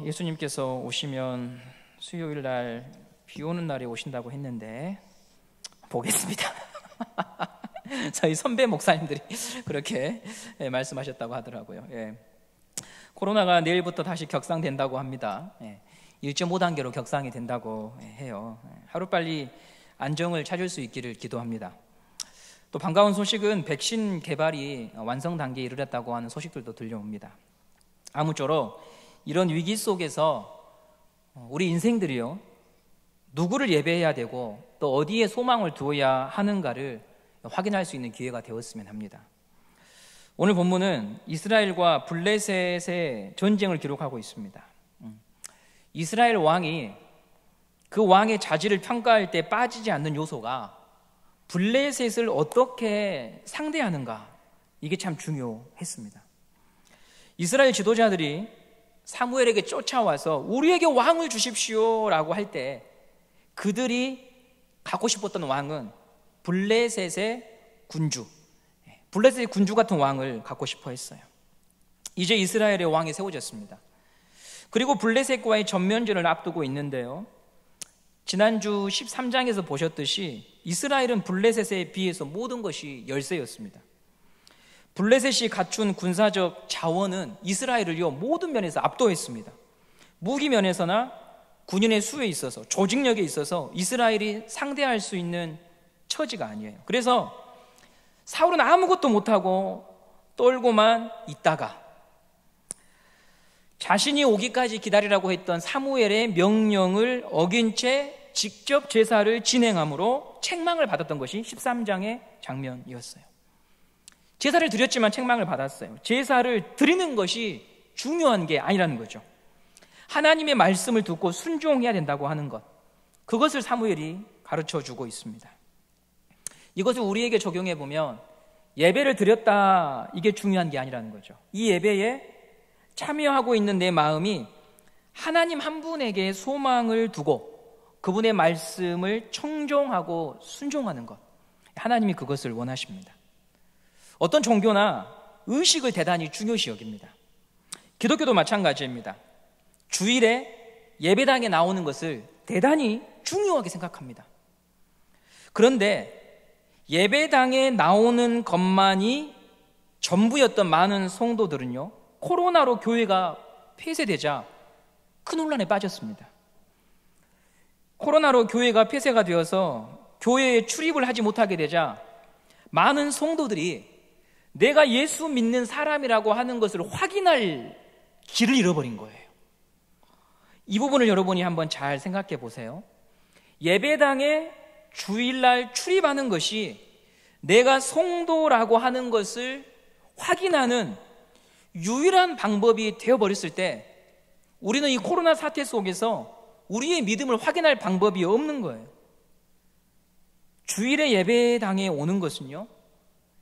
예수님께서 오시면 수요일 날 비 오는 날에 오신다고 했는데 보겠습니다. 저희 선배 목사님들이 그렇게 말씀하셨다고 하더라고요. 코로나가 내일부터 다시 격상된다고 합니다. 1.5단계로 격상이 된다고 해요. 하루빨리 안정을 찾을 수 있기를 기도합니다. 또 반가운 소식은 백신 개발이 완성 단계에 이르렀다고 하는 소식들도 들려옵니다. 아무쪼록 이런 위기 속에서 우리 인생들이요, 누구를 예배해야 되고 또 어디에 소망을 두어야 하는가를 확인할 수 있는 기회가 되었으면 합니다. 오늘 본문은 이스라엘과 블레셋의 전쟁을 기록하고 있습니다. 이스라엘 왕이 그 왕의 자질을 평가할 때 빠지지 않는 요소가 블레셋을 어떻게 상대하는가, 이게 참 중요했습니다. 이스라엘 지도자들이 사무엘에게 쫓아와서 우리에게 왕을 주십시오 라고 할 때 그들이 갖고 싶었던 왕은 블레셋의 군주, 블레셋의 군주 같은 왕을 갖고 싶어 했어요. 이제 이스라엘의 왕이 세워졌습니다. 그리고 블레셋과의 전면전을 앞두고 있는데요, 지난주 13장에서 보셨듯이 이스라엘은 블레셋에 비해서 모든 것이 열세였습니다. 블레셋이 갖춘 군사적 자원은 이스라엘을요 모든 면에서 압도했습니다. 무기 면에서나 군인의 수에 있어서, 조직력에 있어서 이스라엘이 상대할 수 있는 처지가 아니에요. 그래서 사울은 아무것도 못하고 떨고만 있다가 자신이 오기까지 기다리라고 했던 사무엘의 명령을 어긴 채 직접 제사를 진행함으로 책망을 받았던 것이 13장의 장면이었어요. 제사를 드렸지만 책망을 받았어요. 제사를 드리는 것이 중요한 게 아니라는 거죠. 하나님의 말씀을 듣고 순종해야 된다고 하는 것, 그것을 사무엘이 가르쳐주고 있습니다. 이것을 우리에게 적용해 보면 예배를 드렸다, 이게 중요한 게 아니라는 거죠. 이 예배에 참여하고 있는 내 마음이 하나님 한 분에게 소망을 두고 그분의 말씀을 청종하고 순종하는 것, 하나님이 그것을 원하십니다. 어떤 종교나 의식을 대단히 중요시 여깁니다. 기독교도 마찬가지입니다. 주일에 예배당에 나오는 것을 대단히 중요하게 생각합니다. 그런데 예배당에 나오는 것만이 전부였던 많은 성도들은요, 코로나로 교회가 폐쇄되자 큰 혼란에 빠졌습니다. 코로나로 교회가 폐쇄가 되어서 교회에 출입을 하지 못하게 되자 많은 성도들이 내가 예수 믿는 사람이라고 하는 것을 확인할 길을 잃어버린 거예요. 이 부분을 여러분이 한번 잘 생각해 보세요. 예배당에 주일날 출입하는 것이 내가 성도라고 하는 것을 확인하는 유일한 방법이 되어버렸을 때 우리는 이 코로나 사태 속에서 우리의 믿음을 확인할 방법이 없는 거예요. 주일에 예배당에 오는 것은요,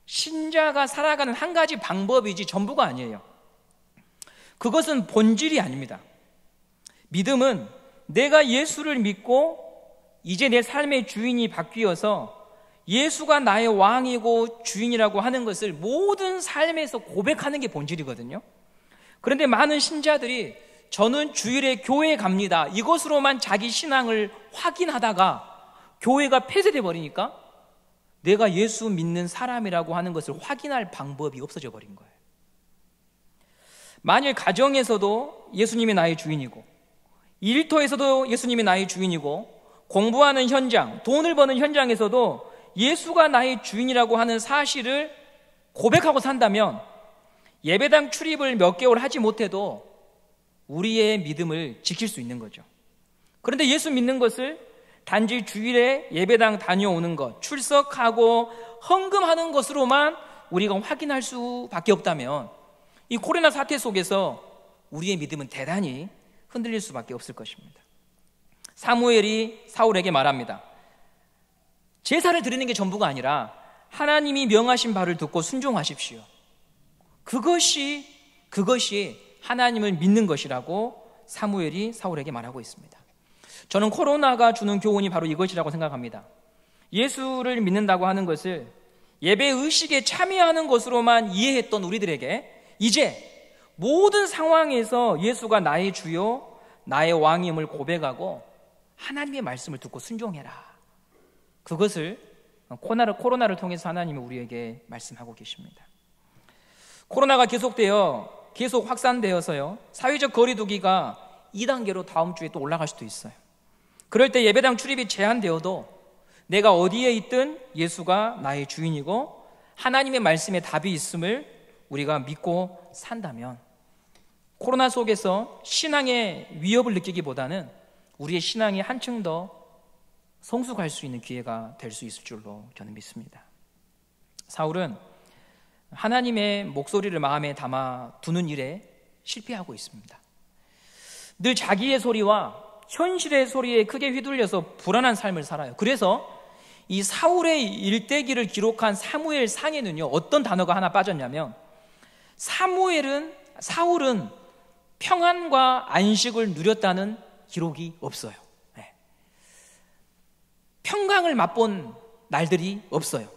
신자가 살아가는 한 가지 방법이지 전부가 아니에요. 그것은 본질이 아닙니다. 믿음은 내가 예수를 믿고 이제 내 삶의 주인이 바뀌어서 예수가 나의 왕이고 주인이라고 하는 것을 모든 삶에서 고백하는 게 본질이거든요. 그런데 많은 신자들이 저는 주일에 교회에 갑니다, 이것으로만 자기 신앙을 확인하다가 교회가 폐쇄돼 버리니까 내가 예수 믿는 사람이라고 하는 것을 확인할 방법이 없어져 버린 거예요. 만일 가정에서도 예수님이 나의 주인이고 일터에서도 예수님이 나의 주인이고 공부하는 현장, 돈을 버는 현장에서도 예수가 나의 주인이라고 하는 사실을 고백하고 산다면 예배당 출입을 몇 개월 하지 못해도 우리의 믿음을 지킬 수 있는 거죠. 그런데 예수 믿는 것을 단지 주일에 예배당 다녀오는 것, 출석하고 헌금하는 것으로만 우리가 확인할 수밖에 없다면 이 코로나 사태 속에서 우리의 믿음은 대단히 흔들릴 수밖에 없을 것입니다. 사무엘이 사울에게 말합니다. 제사를 드리는 게 전부가 아니라 하나님이 명하신 바를 듣고 순종하십시오. 그것이 하나님을 믿는 것이라고 사무엘이 사울에게 말하고 있습니다. 저는 코로나가 주는 교훈이 바로 이것이라고 생각합니다. 예수를 믿는다고 하는 것을 예배 의식에 참여하는 것으로만 이해했던 우리들에게 이제 모든 상황에서 예수가 나의 주요 나의 왕임을 고백하고 하나님의 말씀을 듣고 순종해라. 그것을 코로나를 통해서 하나님이 우리에게 말씀하고 계십니다. 코로나가 계속 확산되어서요, 사회적 거리두기가 2단계로 다음 주에 또 올라갈 수도 있어요. 그럴 때 예배당 출입이 제한되어도 내가 어디에 있든 예수가 나의 주인이고 하나님의 말씀에 답이 있음을 우리가 믿고 산다면 코로나 속에서 신앙의 위협을 느끼기보다는 우리의 신앙이 한층 더 성숙할 수 있는 기회가 될 수 있을 줄로 저는 믿습니다. 사울은 하나님의 목소리를 마음에 담아 두는 일에 실패하고 있습니다. 늘 자기의 소리와 현실의 소리에 크게 휘둘려서 불안한 삶을 살아요. 그래서 이 사울의 일대기를 기록한 사무엘 상에는요, 어떤 단어가 하나 빠졌냐면 사울은 평안과 안식을 누렸다는 기록이 없어요. 네. 평강을 맛본 날들이 없어요.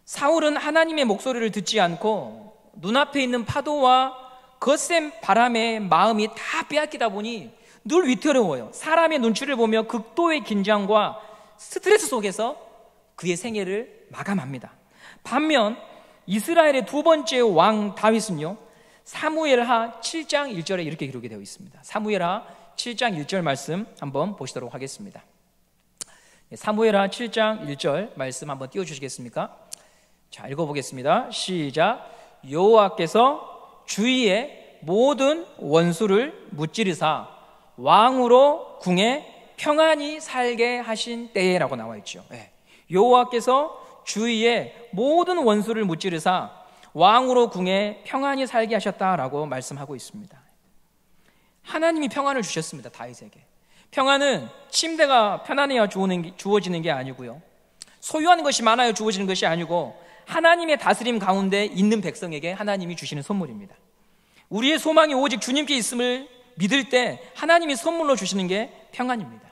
사울은 하나님의 목소리를 듣지 않고 눈앞에 있는 파도와 거센 바람에 마음이 다 빼앗기다 보니 늘 위태로워요. 사람의 눈치를 보며 극도의 긴장과 스트레스 속에서 그의 생애를 마감합니다. 반면 이스라엘의 두 번째 왕 다윗은요, 사무엘하 7장 1절에 이렇게 기록이 되어 있습니다. 사무엘하 7장 1절 말씀 한번 보시도록 하겠습니다. 사무엘하 7장 1절 말씀 한번 띄워주시겠습니까? 자, 읽어보겠습니다. 시작. 여호와께서 주위의 모든 원수를 무찌르사 왕으로 궁에 평안히 살게 하신 때라고 나와 있죠. 네. 여호와께서 주위의 모든 원수를 무찌르사 왕으로 궁에 평안히 살게 하셨다라고 말씀하고 있습니다. 하나님이 평안을 주셨습니다. 다윗에게. 평안은 침대가 편안해야 주어지는 게 아니고요, 소유하는 것이 많아야 주어지는 것이 아니고 하나님의 다스림 가운데 있는 백성에게 하나님이 주시는 선물입니다. 우리의 소망이 오직 주님께 있음을 믿을 때 하나님이 선물로 주시는 게 평안입니다.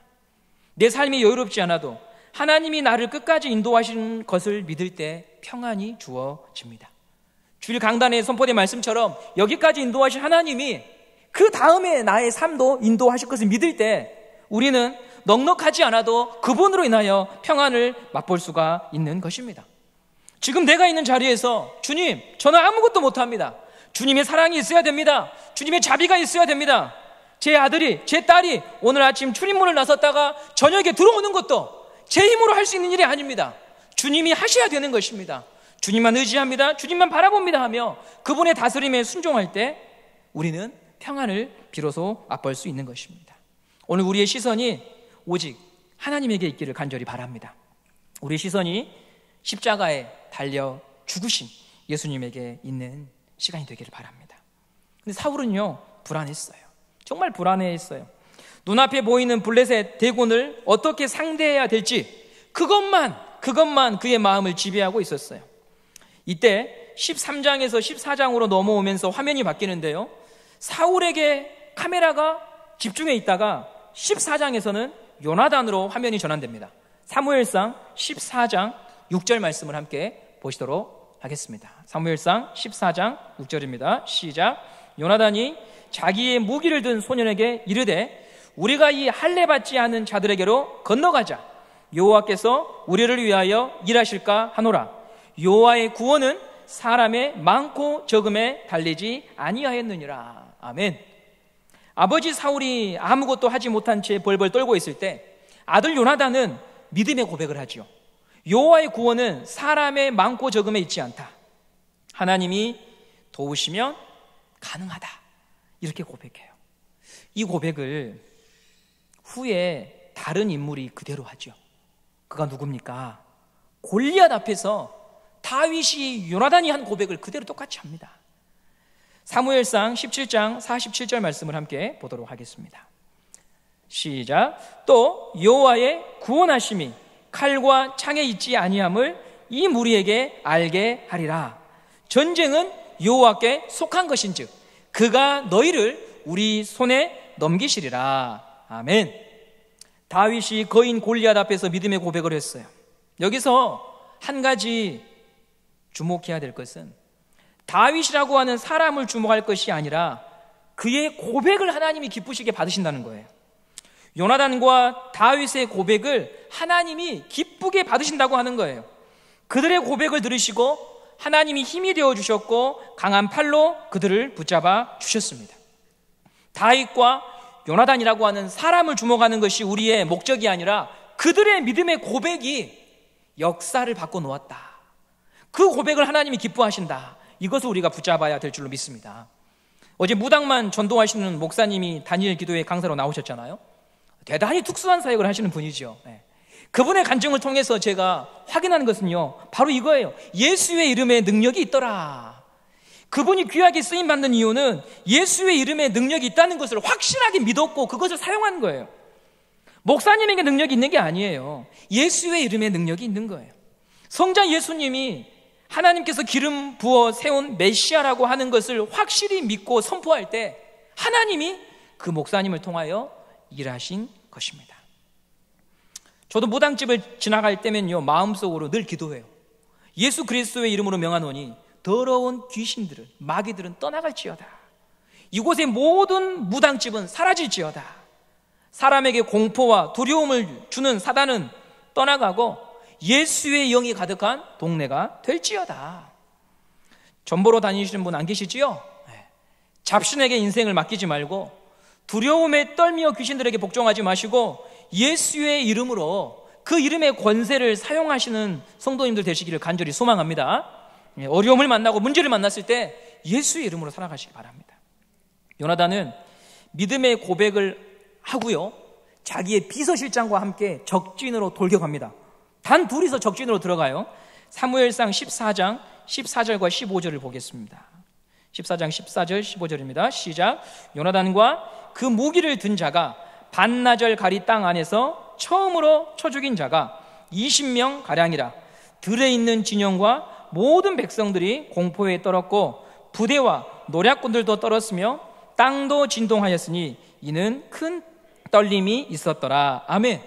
내 삶이 여유롭지 않아도 하나님이 나를 끝까지 인도하시는 것을 믿을 때 평안이 주어집니다. 주일 강단의 선포된 말씀처럼 여기까지 인도하신 하나님이 그 다음에 나의 삶도 인도하실 것을 믿을 때 우리는 넉넉하지 않아도 그분으로 인하여 평안을 맛볼 수가 있는 것입니다. 지금 내가 있는 자리에서 주님, 저는 아무것도 못합니다. 주님의 사랑이 있어야 됩니다. 주님의 자비가 있어야 됩니다. 제 아들이, 제 딸이 오늘 아침 출입문을 나섰다가 저녁에 들어오는 것도 제 힘으로 할 수 있는 일이 아닙니다. 주님이 하셔야 되는 것입니다. 주님만 의지합니다. 주님만 바라봅니다 하며 그분의 다스림에 순종할 때 우리는 평안을 비로소 맛볼 수 있는 것입니다. 오늘 우리의 시선이 오직 하나님에게 있기를 간절히 바랍니다. 우리의 시선이 십자가에 달려 죽으신 예수님에게 있는 시간이 되기를 바랍니다. 근데 사울은요, 불안했어요. 정말 불안해했어요. 눈앞에 보이는 블레셋 대군을 어떻게 상대해야 될지 그것만 그의 마음을 지배하고 있었어요. 이때 13장에서 14장으로 넘어오면서 화면이 바뀌는데요, 사울에게 카메라가 집중해 있다가 14장에서는 요나단으로 화면이 전환됩니다. 사무엘상 14장 6절 말씀을 함께 보시도록 하겠습니다. 사무엘상 14장 6절입니다. 시작. 요나단이 자기의 무기를 든 소년에게 이르되 우리가 이 할례 받지 않은 자들에게로 건너가자. 여호와께서 우리를 위하여 일하실까 하노라. 여호와의 구원은 사람의 많고 적음에 달리지 아니하였느니라. 아멘. 아버지 사울이 아무것도 하지 못한 채 벌벌 떨고 있을 때 아들 요나단은 믿음의 고백을 하죠. 여호와의 구원은 사람의 많고 적음에 있지 않다. 하나님이 도우시면 가능하다. 이렇게 고백해요. 이 고백을 후에 다른 인물이 그대로 하죠. 그가 누굽니까? 골리앗 앞에서 다윗이 요나단이 한 고백을 그대로 똑같이 합니다. 사무엘상 17장 47절 말씀을 함께 보도록 하겠습니다. 시작. 또 여호와의 구원하심이 칼과 창에 있지 아니함을 이 무리에게 알게 하리라. 전쟁은 여호와께 속한 것인즉 그가 너희를 우리 손에 넘기시리라. 아멘. 다윗이 거인 골리앗 앞에서 믿음의 고백을 했어요. 여기서 한 가지 주목해야 될 것은 다윗이라고 하는 사람을 주목할 것이 아니라 그의 고백을 하나님이 기쁘시게 받으신다는 거예요. 요나단과 다윗의 고백을 하나님이 기쁘게 받으신다고 하는 거예요. 그들의 고백을 들으시고 하나님이 힘이 되어 주셨고 강한 팔로 그들을 붙잡아 주셨습니다. 다윗과 요나단이라고 하는 사람을 주목하는 것이 우리의 목적이 아니라 그들의 믿음의 고백이 역사를 바꿔 놓았다. 그 고백을 하나님이 기뻐하신다. 이것을 우리가 붙잡아야 될 줄로 믿습니다. 어제 무당만 전도하시는 목사님이 다니엘 기도회 강사로 나오셨잖아요. 대단히 특수한 사역을 하시는 분이죠. 그분의 간증을 통해서 제가 확인하는 것은요, 바로 이거예요. 예수의 이름에 능력이 있더라. 그분이 귀하게 쓰임받는 이유는 예수의 이름에 능력이 있다는 것을 확실하게 믿었고 그것을 사용한 거예요. 목사님에게 능력이 있는 게 아니에요. 예수의 이름에 능력이 있는 거예요. 성자 예수님이 하나님께서 기름 부어 세운 메시아라고 하는 것을 확실히 믿고 선포할 때 하나님이 그 목사님을 통하여 일하신 것입니다. 저도 무당집을 지나갈 때면요, 마음속으로 늘 기도해요. 예수 그리스도의 이름으로 명하노니 더러운 귀신들은, 마귀들은 떠나갈지어다. 이곳의 모든 무당집은 사라질지어다. 사람에게 공포와 두려움을 주는 사단은 떠나가고 예수의 영이 가득한 동네가 될지어다. 전보로 다니시는 분 안 계시지요? 잡신에게 인생을 맡기지 말고 두려움에 떨며 귀신들에게 복종하지 마시고 예수의 이름으로 그 이름의 권세를 사용하시는 성도님들 되시기를 간절히 소망합니다. 어려움을 만나고 문제를 만났을 때 예수의 이름으로 살아가시기 바랍니다. 요나단은 믿음의 고백을 하고요, 자기의 비서실장과 함께 적진으로 돌격합니다. 단 둘이서 적진으로 들어가요. 사무엘상 14장 14절과 15절을 보겠습니다. 14장 14절 15절입니다. 시작. 요나단과 그 무기를 든 자가 반나절 가리 땅 안에서 처음으로 쳐 죽인 자가 20명 가량이라. 들에 있는 진영과 모든 백성들이 공포에 떨었고 부대와 노략군들도 떨었으며 땅도 진동하였으니 이는 큰 떨림이 있었더라. 아멘.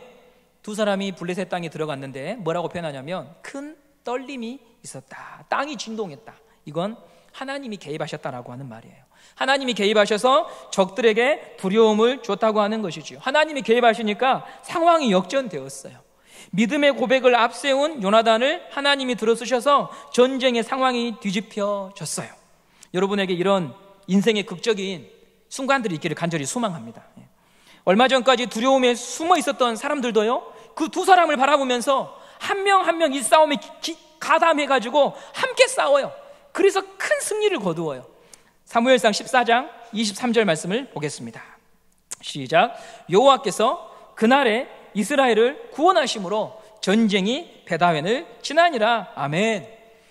두 사람이 블레셋 땅에 들어갔는데 뭐라고 표현하냐면 큰 떨림이 있었다. 땅이 진동했다. 이건 하나님이 개입하셨다라고 하는 말이에요. 하나님이 개입하셔서 적들에게 두려움을 줬다고 하는 것이죠. 하나님이 개입하시니까 상황이 역전되었어요. 믿음의 고백을 앞세운 요나단을 하나님이 들어쓰셔서 전쟁의 상황이 뒤집혀졌어요. 여러분에게 이런 인생의 극적인 순간들이 있기를 간절히 소망합니다. 얼마 전까지 두려움에 숨어 있었던 사람들도요, 그 두 사람을 바라보면서 한 명 한 명 이 싸움에 가담해가지고 함께 싸워요. 그래서 큰 승리를 거두어요. 사무엘상 14장 23절 말씀을 보겠습니다. 시작. 여호와께서 그날에 이스라엘을 구원하심으로 전쟁이 베다웬을 지나니라. 아멘.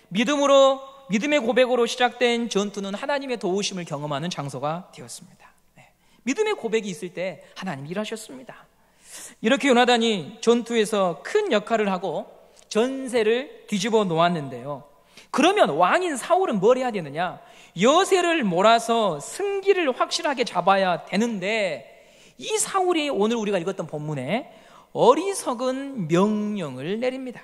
믿음의 고백으로 시작된 전투는 하나님의 도우심을 경험하는 장소가 되었습니다. 믿음의 고백이 있을 때 하나님이 일하셨습니다. 이렇게 요나단이 전투에서 큰 역할을 하고 전세를 뒤집어 놓았는데요, 그러면 왕인 사울은 뭘 해야 되느냐? 여세를 몰아서 승기를 확실하게 잡아야 되는데 이 사울이 오늘 우리가 읽었던 본문에 어리석은 명령을 내립니다.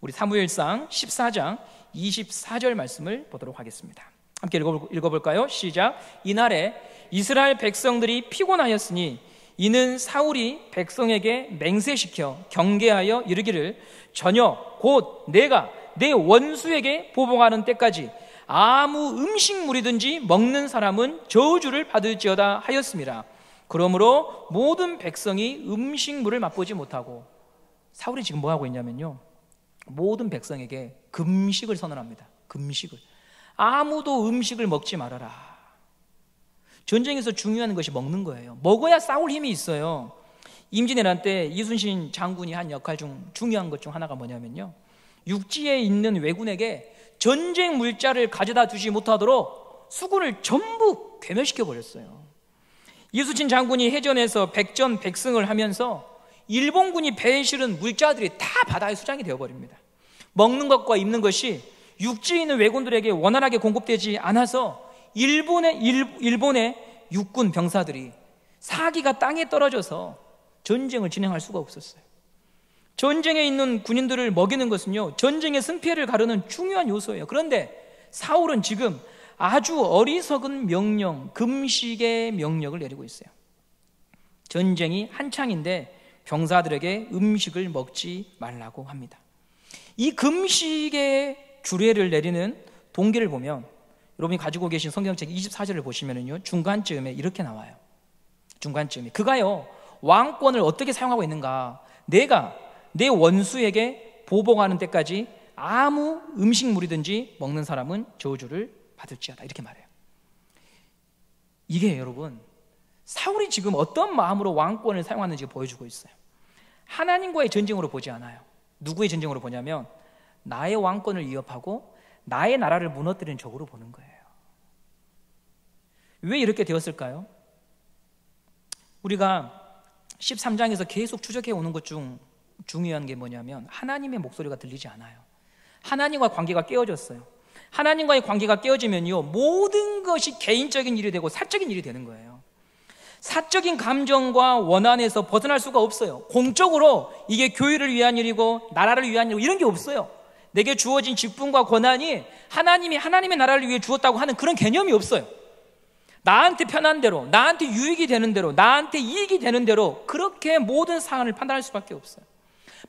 우리 사무엘상 14장 24절 말씀을 보도록 하겠습니다. 함께 읽어볼까요? 시작. 이날에 이스라엘 백성들이 피곤하였으니 이는 사울이 백성에게 맹세시켜 경계하여 이르기를 저녁 곧 내가 내 원수에게 보복하는 때까지 아무 음식물이든지 먹는 사람은 저주를 받을지어다 하였습니다. 그러므로 모든 백성이 음식물을 맛보지 못하고, 사울이 지금 뭐 하고 있냐면요, 모든 백성에게 금식을 선언합니다. 금식을. 아무도 음식을 먹지 말아라. 전쟁에서 중요한 것이 먹는 거예요. 먹어야 싸울 힘이 있어요. 임진왜란 때 이순신 장군이 한 역할 중 중요한 것 중 하나가 뭐냐면요, 육지에 있는 왜군에게 전쟁 물자를 가져다 주지 못하도록 수군을 전부 괴멸시켜 버렸어요. 이순신 장군이 해전에서 백전백승을 하면서 일본군이 배에 실은 물자들이 다 바다에 수장이 되어버립니다. 먹는 것과 입는 것이 육지에 있는 왜군들에게 원활하게 공급되지 않아서 일본의 육군 병사들이 사기가 땅에 떨어져서 전쟁을 진행할 수가 없었어요. 전쟁에 있는 군인들을 먹이는 것은요, 전쟁의 승패를 가르는 중요한 요소예요. 그런데 사울은 지금 아주 어리석은 명령, 금식의 명령을 내리고 있어요. 전쟁이 한창인데 병사들에게 음식을 먹지 말라고 합니다. 이 금식의 규례를 내리는 동기를 보면, 여러분이 가지고 계신 성경책 24절을 보시면요, 중간쯤에 이렇게 나와요. 중간쯤에 그가요, 왕권을 어떻게 사용하고 있는가? 내가 내 원수에게 보복하는 때까지 아무 음식물이든지 먹는 사람은 저주를 받을지어다, 이렇게 말해요. 이게 여러분, 사울이 지금 어떤 마음으로 왕권을 사용하는지 보여주고 있어요. 하나님과의 전쟁으로 보지 않아요. 누구의 전쟁으로 보냐면 나의 왕권을 위협하고 나의 나라를 무너뜨리는 적으로 보는 거예요. 왜 이렇게 되었을까요? 우리가 13장에서 계속 추적해 오는 것 중 중요한 게 뭐냐면 하나님의 목소리가 들리지 않아요. 하나님과 관계가 깨어졌어요. 하나님과의 관계가 깨어지면요, 모든 것이 개인적인 일이 되고 사적인 일이 되는 거예요. 사적인 감정과 원한에서 벗어날 수가 없어요. 공적으로 이게 교회를 위한 일이고 나라를 위한 일이고 이런 게 없어요. 내게 주어진 직분과 권한이 하나님이 하나님의 나라를 위해 주었다고 하는 그런 개념이 없어요. 나한테 편한 대로, 나한테 유익이 되는 대로, 나한테 이익이 되는 대로 그렇게 모든 사안을 판단할 수밖에 없어요.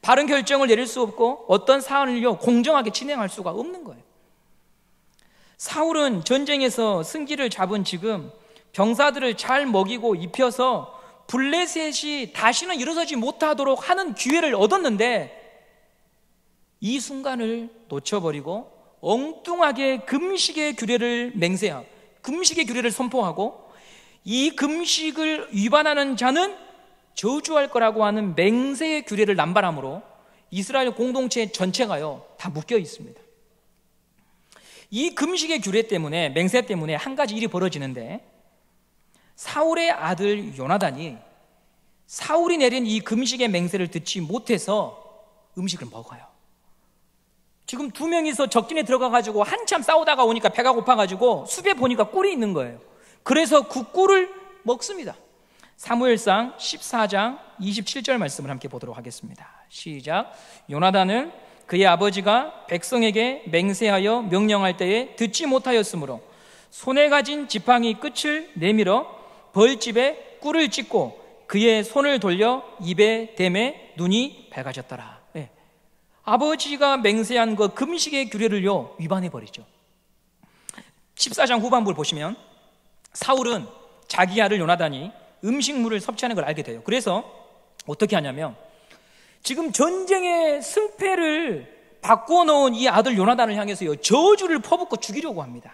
바른 결정을 내릴 수 없고 어떤 사안을요 공정하게 진행할 수가 없는 거예요. 사울은 전쟁에서 승기를 잡은 지금 병사들을 잘 먹이고 입혀서 블레셋이 다시는 일어서지 못하도록 하는 기회를 얻었는데 이 순간을 놓쳐버리고 엉뚱하게 금식의 규례를 맹세하고 금식의 규례를 선포하고 이 금식을 위반하는 자는 저주할 거라고 하는 맹세의 규례를 남발함으로 이스라엘 공동체 전체가요 다 묶여 있습니다. 이 금식의 규례 때문에, 맹세 때문에 한 가지 일이 벌어지는데, 사울의 아들 요나단이 사울이 내린 이 금식의 맹세를 듣지 못해서 음식을 먹어요. 지금 두 명이서 적진에 들어가가지고 한참 싸우다가 오니까 배가 고파가지고 숲에 보니까 꿀이 있는 거예요. 그래서 그 꿀을 먹습니다. 사무엘상 14장 27절 말씀을 함께 보도록 하겠습니다. 시작. 요나단은 그의 아버지가 백성에게 맹세하여 명령할 때에 듣지 못하였으므로 손에 가진 지팡이 끝을 내밀어 벌집에 꿀을 찢고 그의 손을 돌려 입에 대매 눈이 밝아졌더라. 네. 아버지가 맹세한 그 금식의 규례를요 위반해버리죠. 14장 후반부를 보시면 사울은 자기 아들 요나단이 음식물을 섭취하는 걸 알게 돼요. 그래서 어떻게 하냐면 지금 전쟁의 승패를 바꾸어 놓은 이 아들 요나단을 향해서요 저주를 퍼붓고 죽이려고 합니다.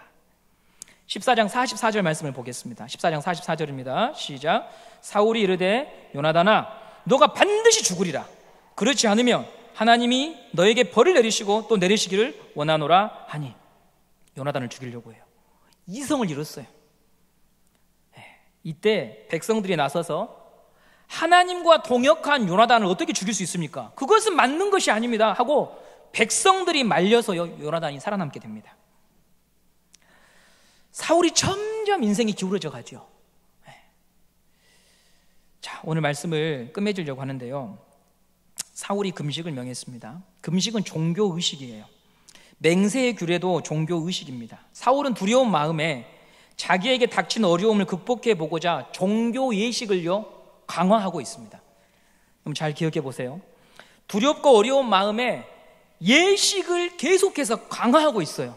14장 44절 말씀을 보겠습니다. 14장 44절입니다. 시작. 사울이 이르되 요나단아 너가 반드시 죽으리라. 그렇지 않으면 하나님이 너에게 벌을 내리시고 또 내리시기를 원하노라 하니 요나단을 죽이려고 해요. 이성을 잃었어요. 이때 백성들이 나서서 하나님과 동역한 요나단을 어떻게 죽일 수 있습니까? 그것은 맞는 것이 아닙니다 하고 백성들이 말려서요 요나단이 살아남게 됩니다. 사울이 점점 인생이 기울어져 가죠. 자, 오늘 말씀을 끝맺으려고 하는데요, 사울이 금식을 명했습니다. 금식은 종교의식이에요. 맹세의 규례도 종교의식입니다. 사울은 두려운 마음에 자기에게 닥친 어려움을 극복해 보고자 종교예식을요 강화하고 있습니다. 그럼 잘 기억해 보세요. 두렵고 어려운 마음에 예식을 계속해서 강화하고 있어요.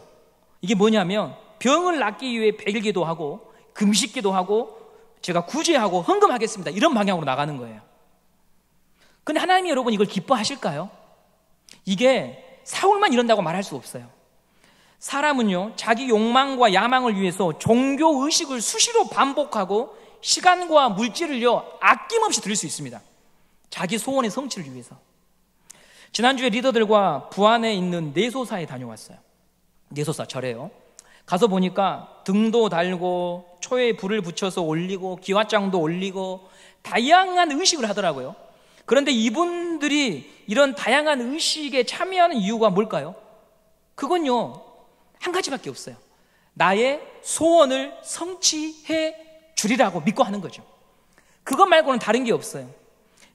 이게 뭐냐면 병을 낫기 위해 백일기도 하고 금식기도 하고 제가 구제하고 헌금하겠습니다 이런 방향으로 나가는 거예요. 근데 하나님이 여러분 이걸 기뻐하실까요? 이게 사울만 이런다고 말할 수 없어요. 사람은요 자기 욕망과 야망을 위해서 종교의식을 수시로 반복하고 시간과 물질을요 아낌없이 들일 수 있습니다. 자기 소원의 성취를 위해서. 지난주에 리더들과 부안에 있는 내소사에 다녀왔어요. 내소사 절에요. 가서 보니까 등도 달고 초에 불을 붙여서 올리고 기와장도 올리고 다양한 의식을 하더라고요. 그런데 이분들이 이런 다양한 의식에 참여하는 이유가 뭘까요? 그건요 한 가지밖에 없어요. 나의 소원을 성취해 주리라고 믿고 하는 거죠. 그것 말고는 다른 게 없어요.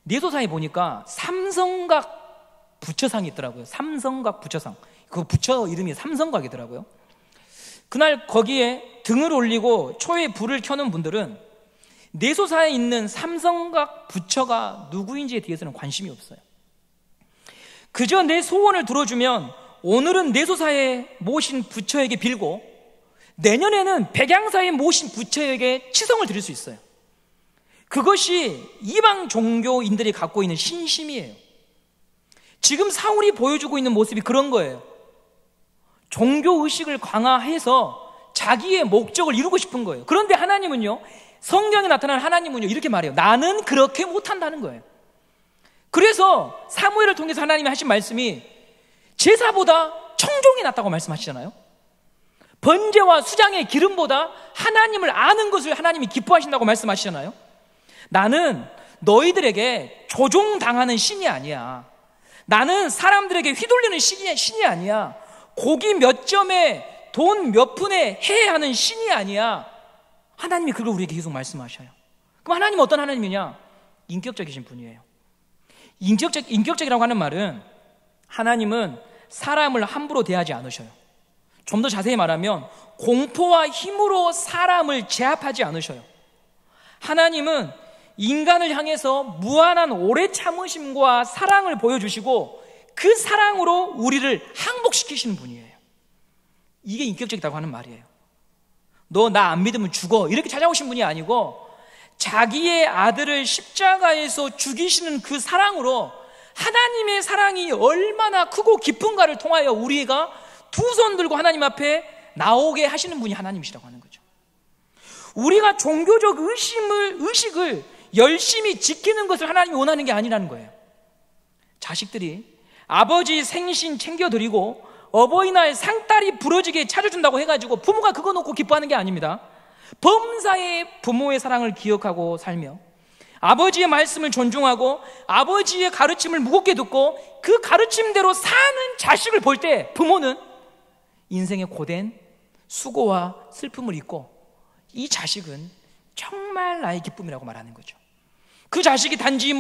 내소사에 보니까 삼성각 부처상이 있더라고요. 삼성각 부처상. 그 부처 이름이 삼성각이더라고요. 그날 거기에 등을 올리고 초에 불을 켜는 분들은 내소사에 있는 삼성각 부처가 누구인지에 대해서는 관심이 없어요. 그저 내 소원을 들어주면 오늘은 내소사에 모신 부처에게 빌고 내년에는 백양사에 모신 부처에게 치성을 드릴 수 있어요. 그것이 이방 종교인들이 갖고 있는 신심이에요. 지금 사울이 보여주고 있는 모습이 그런 거예요. 종교의식을 강화해서 자기의 목적을 이루고 싶은 거예요. 그런데 하나님은요, 성경에 나타난 하나님은요, 이렇게 말해요. 나는 그렇게 못한다는 거예요. 그래서 사무엘을 통해서 하나님이 하신 말씀이 제사보다 청종이 낫다고 말씀하시잖아요. 번제와 수장의 기름보다 하나님을 아는 것을 하나님이 기뻐하신다고 말씀하시잖아요. 나는 너희들에게 조종당하는 신이 아니야. 나는 사람들에게 휘둘리는 신이 아니야. 고기 몇 점에 돈 몇 푼에 해하는 신이 아니야. 하나님이 그걸 우리에게 계속 말씀하셔요. 그럼 하나님은 어떤 하나님이냐? 인격적이신 분이에요. 인격적이라고 하는 말은 하나님은 사람을 함부로 대하지 않으셔요. 좀 더 자세히 말하면 공포와 힘으로 사람을 제압하지 않으셔요. 하나님은 인간을 향해서 무한한 오래 참으심과 사랑을 보여주시고 그 사랑으로 우리를 항복시키시는 분이에요. 이게 인격적이라고 하는 말이에요. 너 나 안 믿으면 죽어 이렇게 찾아오신 분이 아니고 자기의 아들을 십자가에서 죽이시는 그 사랑으로 하나님의 사랑이 얼마나 크고 깊은가를 통하여 우리가 두 손 들고 하나님 앞에 나오게 하시는 분이 하나님이시라고 하는 거죠. 우리가 종교적 의식을 열심히 지키는 것을 하나님이 원하는 게 아니라는 거예요. 자식들이 아버지 생신 챙겨드리고 어버이날 상다리 부러지게 차려준다고 해가지고 부모가 그거 놓고 기뻐하는 게 아닙니다. 범사의 부모의 사랑을 기억하고 살며 아버지의 말씀을 존중하고 아버지의 가르침을 무겁게 듣고 그 가르침대로 사는 자식을 볼 때 부모는 인생의 고된 수고와 슬픔을 잊고 이 자식은 정말 나의 기쁨이라고 말하는 거죠. 그 자식이 단지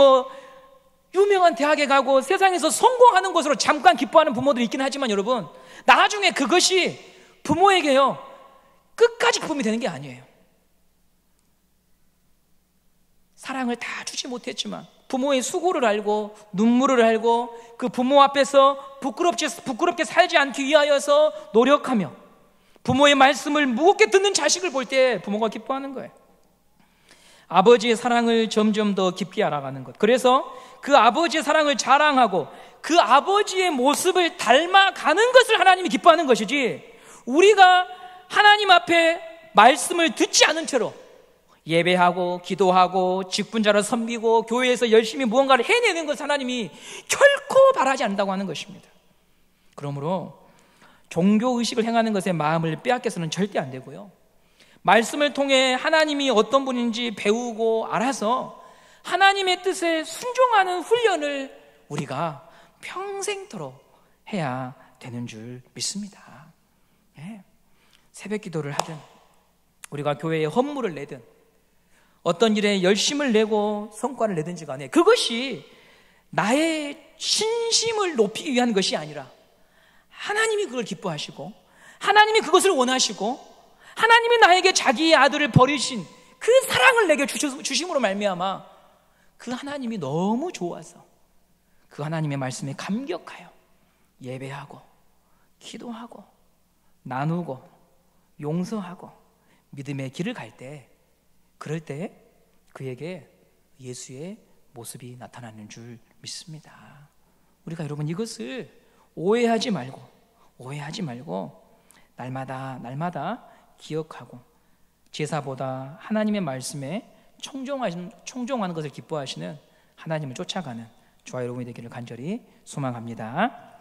유명한 대학에 가고 세상에서 성공하는 것으로 잠깐 기뻐하는 부모들이 있긴 하지만 여러분, 나중에 그것이 부모에게요 끝까지 기쁨이 되는 게 아니에요. 사랑을 다 주지 못했지만 부모의 수고를 알고 눈물을 알고 그 부모 앞에서 부끄럽게 살지 않기 위하여서 노력하며 부모의 말씀을 무겁게 듣는 자식을 볼 때 부모가 기뻐하는 거예요. 아버지의 사랑을 점점 더 깊이 알아가는 것. 그래서 그 아버지의 사랑을 자랑하고 그 아버지의 모습을 닮아가는 것을 하나님이 기뻐하는 것이지, 우리가 하나님 앞에 말씀을 듣지 않은 채로 예배하고 기도하고 직분자로 섬기고 교회에서 열심히 무언가를 해내는 것을 하나님이 결코 바라지 않는다고 하는 것입니다. 그러므로 종교의식을 행하는 것에 마음을 빼앗겨서는 절대 안 되고요, 말씀을 통해 하나님이 어떤 분인지 배우고 알아서 하나님의 뜻에 순종하는 훈련을 우리가 평생토록 해야 되는 줄 믿습니다. 새벽 기도를 하든 우리가 교회에 헌물을 내든 어떤 일에 열심을 내고 성과를 내든지 간에 그것이 나의 신심을 높이기 위한 것이 아니라 하나님이 그걸 기뻐하시고 하나님이 그것을 원하시고 하나님이 나에게 자기의 아들을 버리신 그 사랑을 내게 주심으로 말미암아 그 하나님이 너무 좋아서 그 하나님의 말씀에 감격하여 예배하고 기도하고 나누고 용서하고 믿음의 길을 갈 때, 그럴 때 그에게 예수의 모습이 나타나는 줄 믿습니다. 우리가 여러분 이것을 오해하지 말고 날마다 기억하고 제사보다 하나님의 말씀에 청종하는 것을 기뻐하시는 하나님을 쫓아가는 저와 여러분이 되기를 간절히 소망합니다.